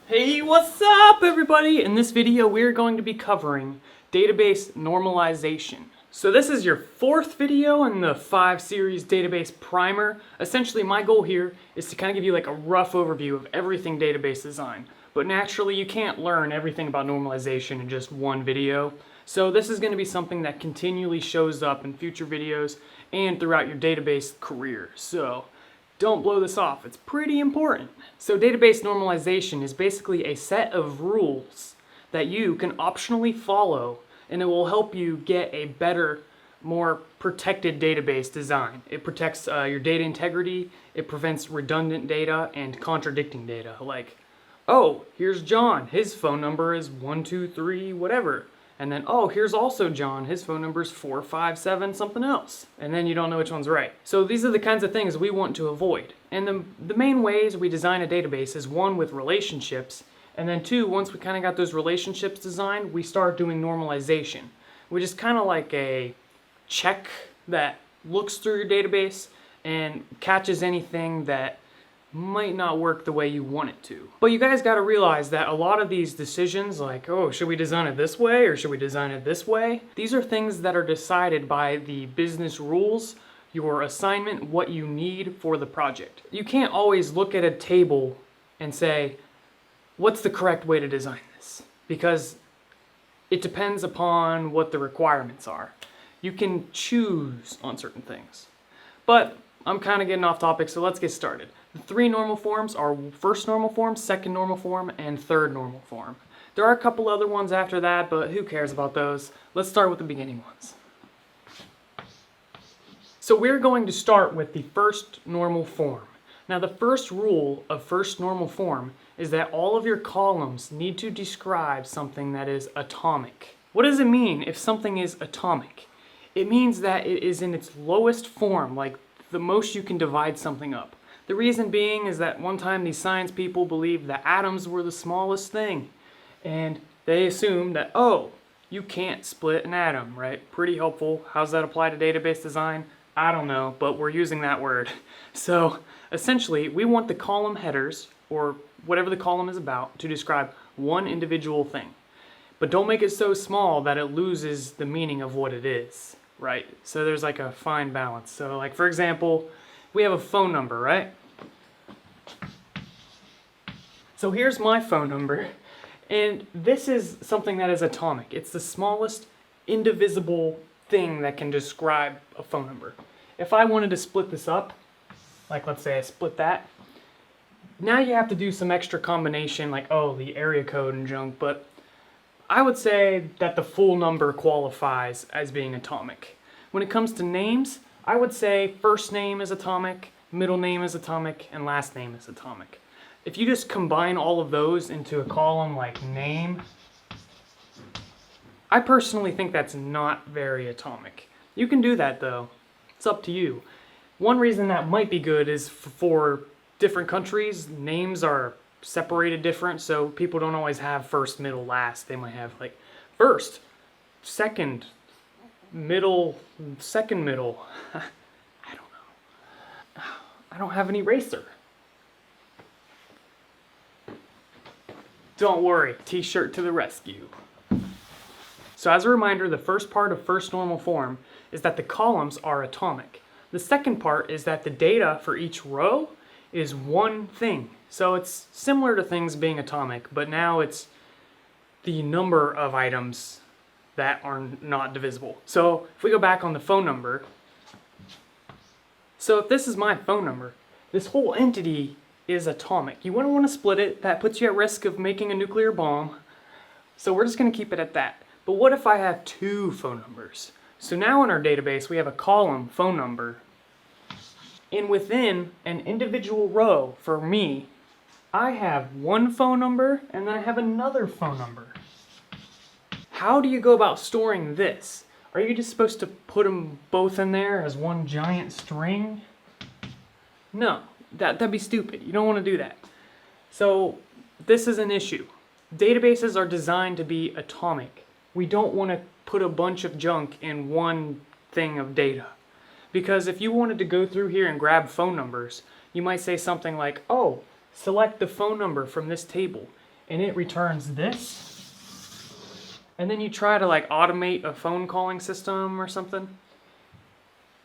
Hey, what's up everybody? In this video we're going to be covering database normalization. So this is your fourth video in the 5-series database primer. Essentially my goal here is to kind of give you like a rough overview of everything database design. But naturally you can't learn everything about normalization in just one video. So this is going to be something that continually shows up in future videos and throughout your database career. So don't blow this off, it's pretty important. So database normalization is basically a set of rules that you can optionally follow, and it will help you get a better, more protected database design. It protects your data integrity, it prevents redundant data and contradicting data, like, oh, here's John, his phone number is 123 whatever. And then, oh, here's also John, his phone number is 457 something else. And then you don't know which one's right. So these are the kinds of things we want to avoid. And the main ways we design a database is one, with relationships, and then two, once we kind of got those relationships designed, we start doing normalization, which is kind of like a check that looks through your database and catches anything that might not work the way you want it to. But you guys got to realize that a lot of these decisions, like, oh, should we design it this way or should we design it this way? These are things that are decided by the business rules, your assignment, what you need for the project. You can't always look at a table and say, what's the correct way to design this? Because it depends upon what the requirements are. You can choose on certain things. But I'm kind of getting off topic, so let's get started. The three normal forms are first normal form, second normal form, and third normal form. There are a couple other ones after that, but who cares about those? Let's start with the beginning ones. So we're going to start with the first normal form. Now the first rule of first normal form is that all of your columns need to describe something that is atomic. What does it mean if something is atomic? It means that it is in its lowest form, like the most you can divide something up. The reason being is that one time these science people believed that atoms were the smallest thing, and they assumed that, oh, you can't split an atom, right? Pretty helpful. How's that apply to database design? I don't know, but we're using that word. So essentially, we want the column headers, or whatever the column is about, to describe one individual thing. But don't make it so small that it loses the meaning of what it is, right? So there's like a fine balance. So like, for example, we have a phone number, right? So here's my phone number, and this is something that is atomic. It's the smallest indivisible thing that can describe a phone number. If I wanted to split this up, like let's say I split that, now you have to do some extra combination, like, oh, the area code and junk, but I would say that the full number qualifies as being atomic. When it comes to names, I would say first name is atomic, middle name is atomic, and last name is atomic. If you just combine all of those into a column like name, I personally think that's not very atomic. You can do that though. It's up to you. One reason that might be good is for different countries, names are separated different, so people don't always have first, middle, last. They might have like first, second, middle, second middle. I don't know. I don't have an eraser. Don't worry, t-shirt to the rescue. So as a reminder, the first part of first normal form is that the columns are atomic. The second part is that the data for each row is one thing. So it's similar to things being atomic, but now it's the number of items that are not divisible. So if we go back on the phone number, so if this is my phone number, this whole entity is atomic. You wouldn't want to split it. That puts you at risk of making a nuclear bomb. So we're just going to keep it at that. But what if I have two phone numbers? So now in our database we have a column phone number, and within an individual row for me, I have one phone number and then I have another phone number. How do you go about storing this? Are you just supposed to put them both in there as one giant string? No, that'd be stupid. You don't want to do that. So this is an issue. Databases are designed to be atomic. We don't want to put a bunch of junk in one thing of data. Because if you wanted to go through here and grab phone numbers, you might say something like, oh, select the phone number from this table. and it returns this, and then you try to like automate a phone calling system or something,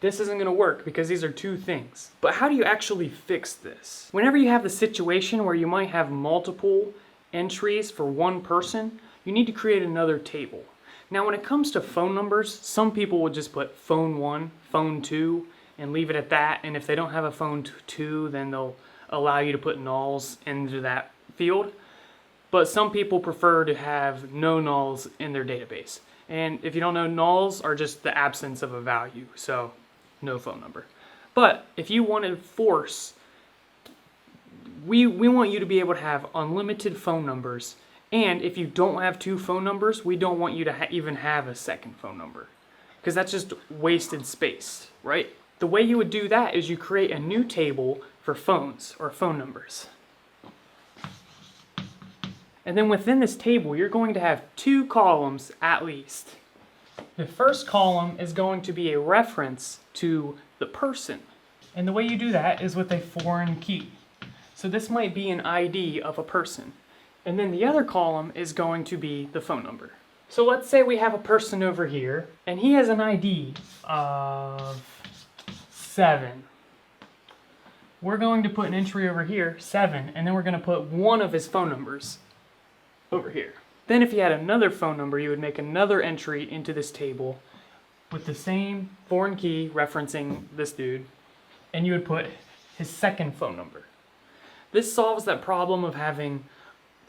this isn't going to work because these are two things. But how do you actually fix this? Whenever you have the situation where you might have multiple entries for one person, you need to create another table. Now when it comes to phone numbers, some people would just put phone 1, phone 2, and leave it at that, and if they don't have a phone 2, then they'll allow you to put nulls into that field. But some people prefer to have no nulls in their database. And if you don't know, nulls are just the absence of a value, so no phone number. But if you want to force, we want you to be able to have unlimited phone numbers, and if you don't have two phone numbers, we don't want you to even have a second phone number, because that's just wasted space, right? The way you would do that is you create a new table for phones or phone numbers. And then within this table, you're going to have two columns at least. The first column is going to be a reference to the person. And the way you do that is with a foreign key. So this might be an ID of a person. And then the other column is going to be the phone number. So let's say we have a person over here, and he has an ID of 7. We're going to put an entry over here, 7, and then we're going to put one of his phone numbers over here. Then if you had another phone number, you would make another entry into this table with the same foreign key referencing this dude, and you would put his second phone number. This solves that problem of having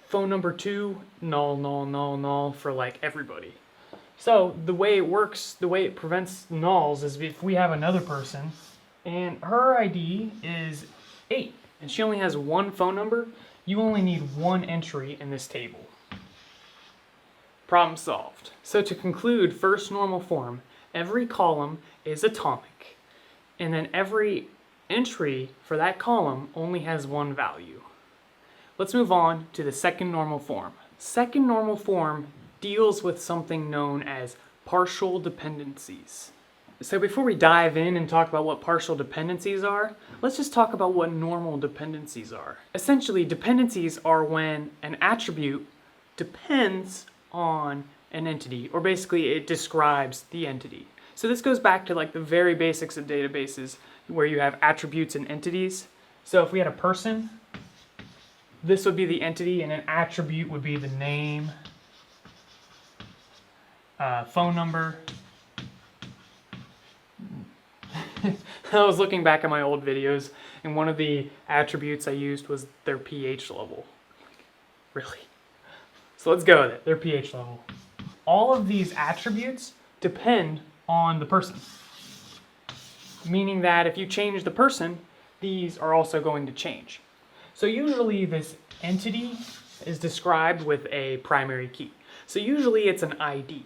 phone number 2, null, null, null, null for like everybody. So the way it works, the way it prevents nulls is if we have another person and her ID is 8 and she only has one phone number, you only need one entry in this table. Problem solved. So to conclude first normal form, every column is atomic, and then every entry for that column only has one value. Let's move on to the second normal form. Second normal form deals with something known as partial dependencies. So before we dive in and talk about what partial dependencies are, let's just talk about what normal dependencies are. Essentially, dependencies are when an attribute depends on an entity, or basically it describes the entity. So this goes back to like the very basics of databases where you have attributes and entities. So if we had a person, this would be the entity, and an attribute would be the name, phone number. I was looking back at my old videos, and one of the attributes I used was their pH level. Really? So let's go with it, their pH level. All of these attributes depend on the person, meaning that if you change the person, these are also going to change. So usually this entity is described with a primary key. So usually it's an ID,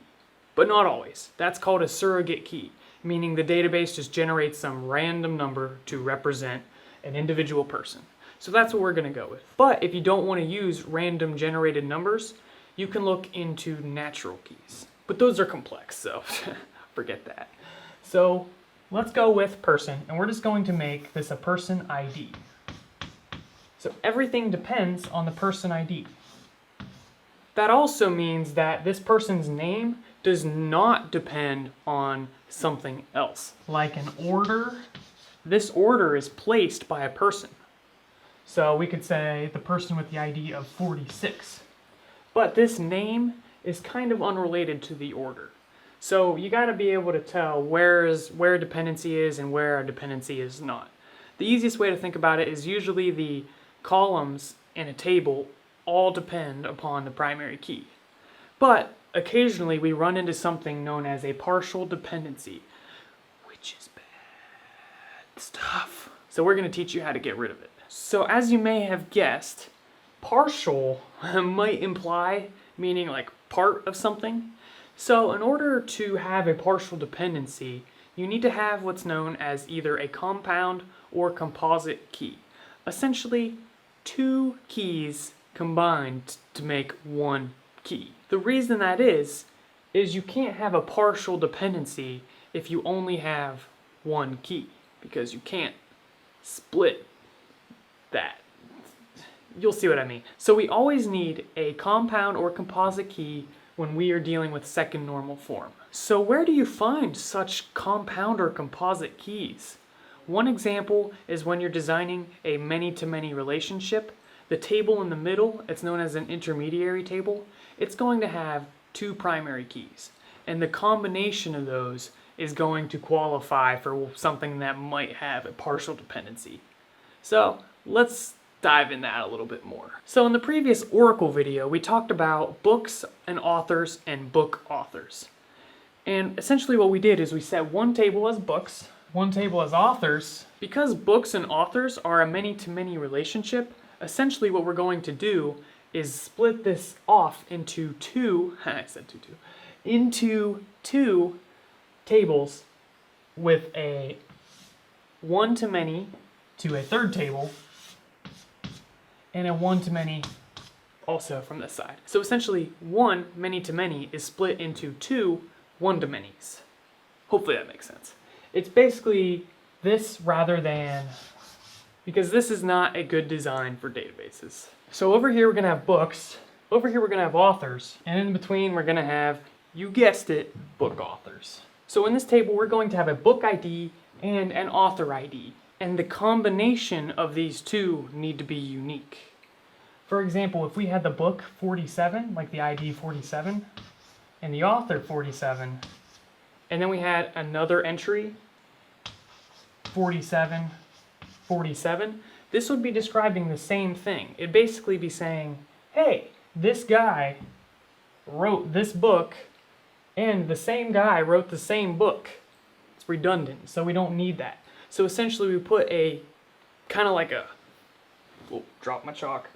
but not always. That's called a surrogate key, meaning the database just generates some random number to represent an individual person. So that's what we're going to go with. But if you don't want to use random generated numbers, you can look into natural keys. But those are complex, so forget that. So let's go with person, and we're just going to make this a person ID. So everything depends on the person ID. That also means that this person's name does not depend on something else. Like an order, this order is placed by a person. So we could say the person with the ID of 46. But this name is kind of unrelated to the order. So you got to be able to tell where a dependency is and where a dependency is not. The easiest way to think about it is usually the columns in a table all depend upon the primary key. But occasionally we run into something known as a partial dependency, which is bad stuff. So we're going to teach you how to get rid of it. So as you may have guessed, partial might imply meaning like part of something. So in order to have a partial dependency, you need to have what's known as either a compound or composite key. Essentially, two keys combined to make one key. The reason that is you can't have a partial dependency if you only have one key, because you can't split that. you'll see what I mean. So we always need a compound or composite key when we are dealing with second normal form. So where do you find such compound or composite keys? One example is when you're designing a many-to-many relationship. The table in the middle, it's known as an intermediary table, it's going to have two primary keys. And the combination of those is going to qualify for something that might have a partial dependency. So let's dive in that a little bit more. So in the previous Oracle video, we talked about books and authors and book authors. And essentially what we did is we set one table as books, one table as authors. Because books and authors are a many-to-many relationship, essentially what we're going to do is split this off into two tables with a one-to-many to a third table and a one-to-many also from this side. So essentially one many-to-many is split into two one-to-manys. Hopefully that makes sense. It's basically this rather than, because this is not a good design for databases. So over here we're going to have books, over here we're going to have authors, and in between we're going to have, you guessed it, book authors. So in this table we're going to have a book ID and an author ID, and the combination of these two need to be unique. For example, if we had the book 47, like the ID 47, and the author 47, and then we had another entry 47, 47, this would be describing the same thing. It'd basically be saying, hey, this guy wrote this book and the same guy wrote the same book. It's redundant, so we don't need that. So essentially we put a, kind of like a, oh, drop my chalk,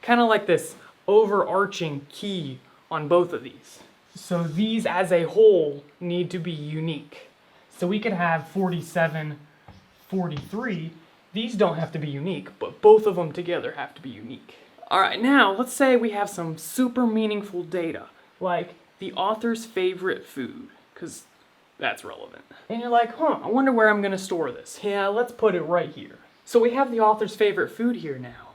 kind of like this overarching key on both of these. So these as a whole need to be unique. So we could have 47, 43. These don't have to be unique, but both of them together have to be unique. All right, now let's say we have some super meaningful data, like the author's favorite food, because that's relevant. And you're like, I wonder where I'm gonna store this. Yeah, let's put it right here. So we have the author's favorite food here now,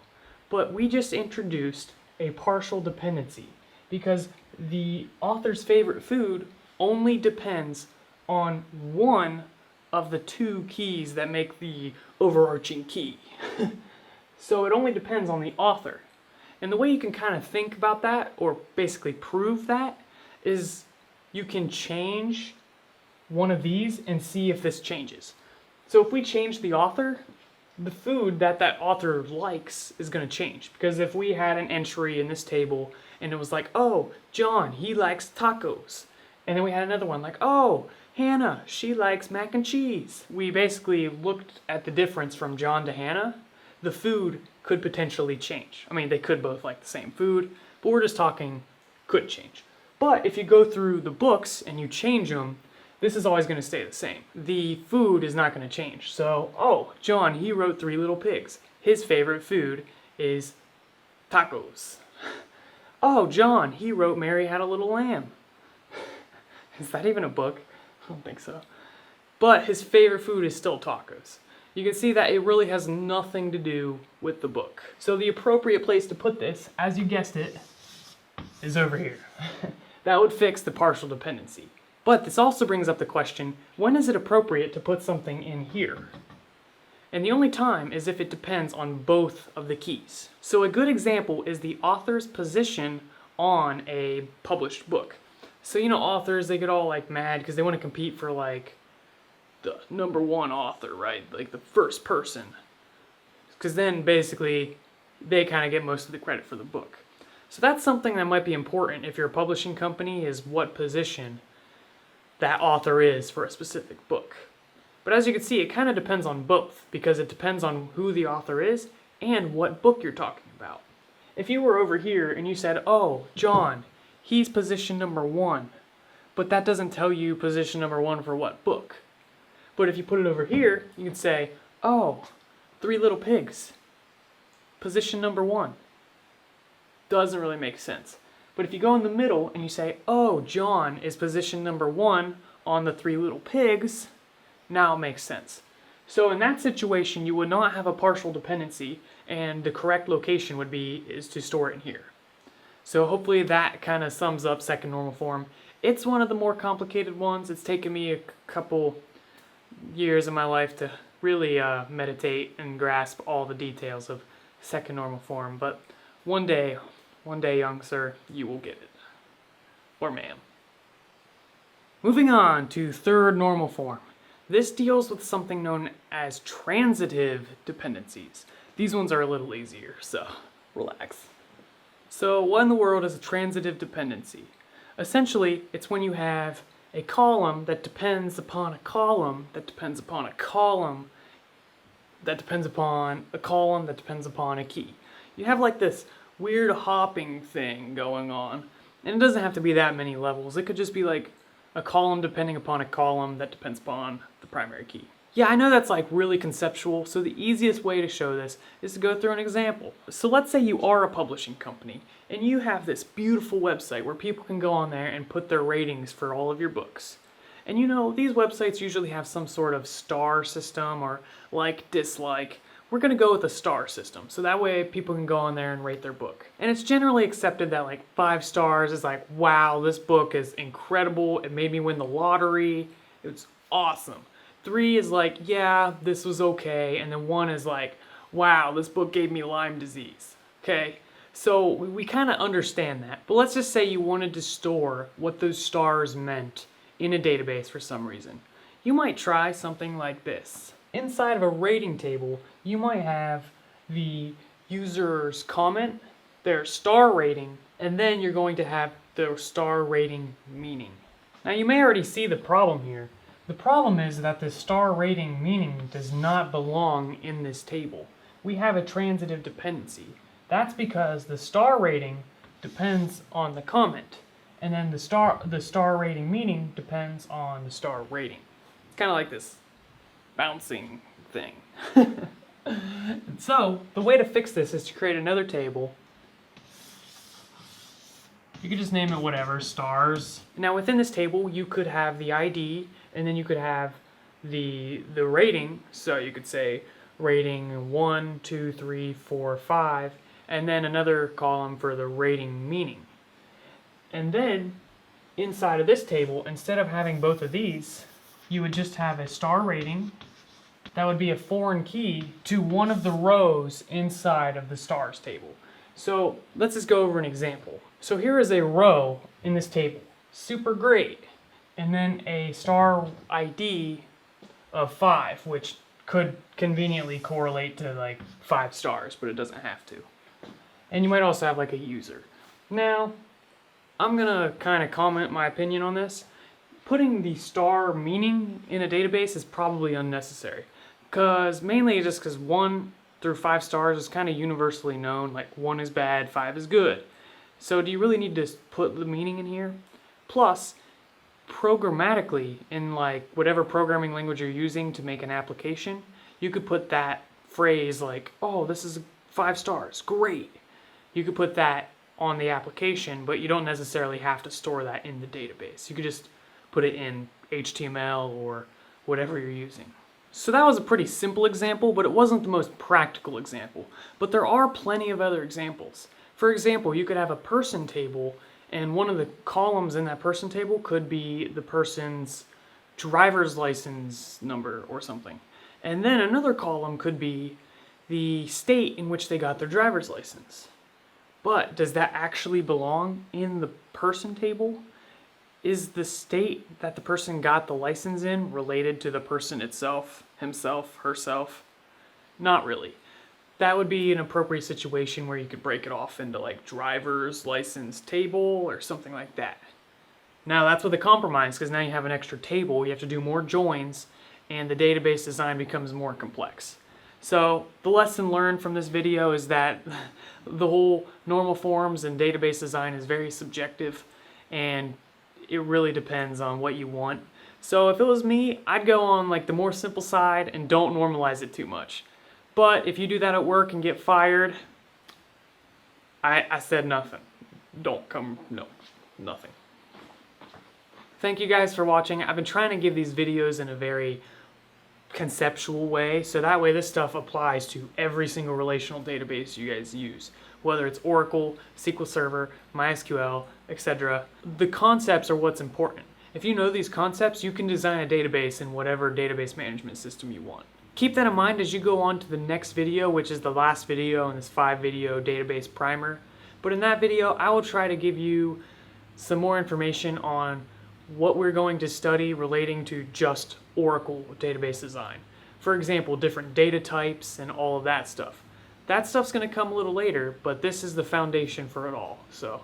but we just introduced a partial dependency because the author's favorite food only depends on one of the two keys that make the overarching key. So it only depends on the author. And the way you can kind of think about that, or basically prove that, is you can change one of these and see if this changes. So if we change the author, the food that that author likes is going to change. Because if we had an entry in this table and it was like, oh, John, he likes tacos. And then we had another one like, oh, Hannah, she likes mac and cheese. We basically looked at the difference from John to Hannah. The food could potentially change. I mean, they could both like the same food, but we're just talking could change. But if you go through the books and you change them, this is always going to stay the same. The food is not going to change. So, oh, John, he wrote Three Little Pigs. His favorite food is tacos. Oh, John, he wrote Mary Had a Little Lamb. Is that even a book? I don't think so. But his favorite food is still tacos. You can see that it really has nothing to do with the book. So the appropriate place to put this, as you guessed it, is over here. That would fix the partial dependency. But this also brings up the question, when is it appropriate to put something in here? And the only time is if it depends on both of the keys. So a good example is the author's position on a published book. So you know, authors, they get all like mad because they want to compete for like the #1 author, right? Like the first person. Because then basically they kind of get most of the credit for the book. So that's something that might be important if you're a publishing company, is what position that author is for a specific book. But as you can see, it kind of depends on both, because it depends on who the author is and what book you're talking about. If you were over here and you said, oh, John, he's position #1, but that doesn't tell you position #1 for what book. But if you put it over here, you can say, oh, Three Little Pigs, position #1. Doesn't really make sense. But if you go in the middle and you say, oh, John is position #1 on the Three Little Pigs, now it makes sense. So in that situation, you would not have a partial dependency and the correct location is to store it in here. So hopefully that kind of sums up second normal form. It's one of the more complicated ones. It's taken me a couple years of my life to really meditate and grasp all the details of second normal form, but one day, young sir, you will get it. Or ma'am. Moving on to third normal form. This deals with something known as transitive dependencies. These ones are a little easier, so relax. So what in the world is a transitive dependency? Essentially, it's when you have a column that depends upon a column that depends upon a column that depends upon a column that depends upon a key. You have like this weird hopping thing going on. And it doesn't have to be that many levels. It could just be like a column depending upon a column that depends upon the primary key. Yeah, I know that's like really conceptual, so the easiest way to show this is to go through an example. So let's say you are a publishing company, and you have this beautiful website where people can go on there and put their ratings for all of your books. And you know, these websites usually have some sort of star system or like, dislike. We're going to go with a star system, so that way people can go on there and rate their book. And it's generally accepted that like 5 stars is like, wow, this book is incredible, it made me win the lottery, it's awesome. 3 is like, yeah, this was okay, and then 1 is like, wow, this book gave me Lyme disease. Okay, so we kind of understand that, but let's just say you wanted to store what those stars meant in a database for some reason. You might try something like this. Inside of a rating table, you might have the user's comment, their star rating, and then you're going to have the star rating meaning. Now you may already see the problem here. The problem is that the star rating meaning does not belong in this table. We have a transitive dependency. That's because the star rating depends on the comment, and then the star rating meaning depends on the star rating. It's kind of like this bouncing thing. So the way to fix this is to create another table. You could just name it whatever, stars. Now within this table you could have the ID, and then you could have the rating. So you could say rating 1, 2, 3, 4, 5, and then another column for the rating meaning. And then inside of this table, instead of having both of these, you would just have a star rating that would be a foreign key to one of the rows inside of the stars table. So let's just go over an example. So here is a row in this table, super great, and then a star ID of 5, which could conveniently correlate to like 5 stars, but it doesn't have to. And you might also have like a user. Now, I'm gonna kind of comment my opinion on this. Putting the star meaning in a database is probably unnecessary, mainly just because 1 through 5 stars is kind of universally known, like 1 is bad, 5 is good. So do you really need to put the meaning in here? Plus, programmatically, in like whatever programming language you're using to make an application, you could put that phrase like, oh, this is 5 stars, great. You could put that on the application, but you don't necessarily have to store that in the database. You could just put it in HTML or whatever you're using. So that was a pretty simple example, but it wasn't the most practical example. But there are plenty of other examples. For example, you could have a person table, and one of the columns in that person table could be the person's driver's license number or something. And then another column could be the state in which they got their driver's license. But does that actually belong in the person table? Is the state that the person got the license in related to the person itself, himself, herself? Not really. That would be an appropriate situation where you could break it off into like driver's license table or something like that. Now that's with a compromise, because now you have an extra table, you have to do more joins, and the database design becomes more complex. So the lesson learned from this video is that the whole normal forms and database design is very subjective, and it really depends on what you want. So if it was me, I'd go on like the more simple side and don't normalize it too much. But if you do that at work and get fired, I said nothing. Nothing. Thank you guys for watching. I've been trying to give these videos in a very conceptual way, so that way this stuff applies to every single relational database you guys use, whether it's Oracle, SQL Server, MySQL, etc. The concepts are what's important. If you know these concepts, you can design a database in whatever database management system you want. Keep that in mind as you go on to the next video, which is the last video in this 5-video database primer. But in that video, I will try to give you some more information on what we're going to study relating to just Oracle database design. For example, different data types and all of that stuff. That stuff's going to come a little later, but this is the foundation for it all. So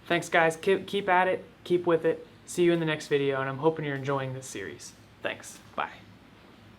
thanks guys, keep at it, keep with it. See you in the next video, and I'm hoping you're enjoying this series. Thanks, bye.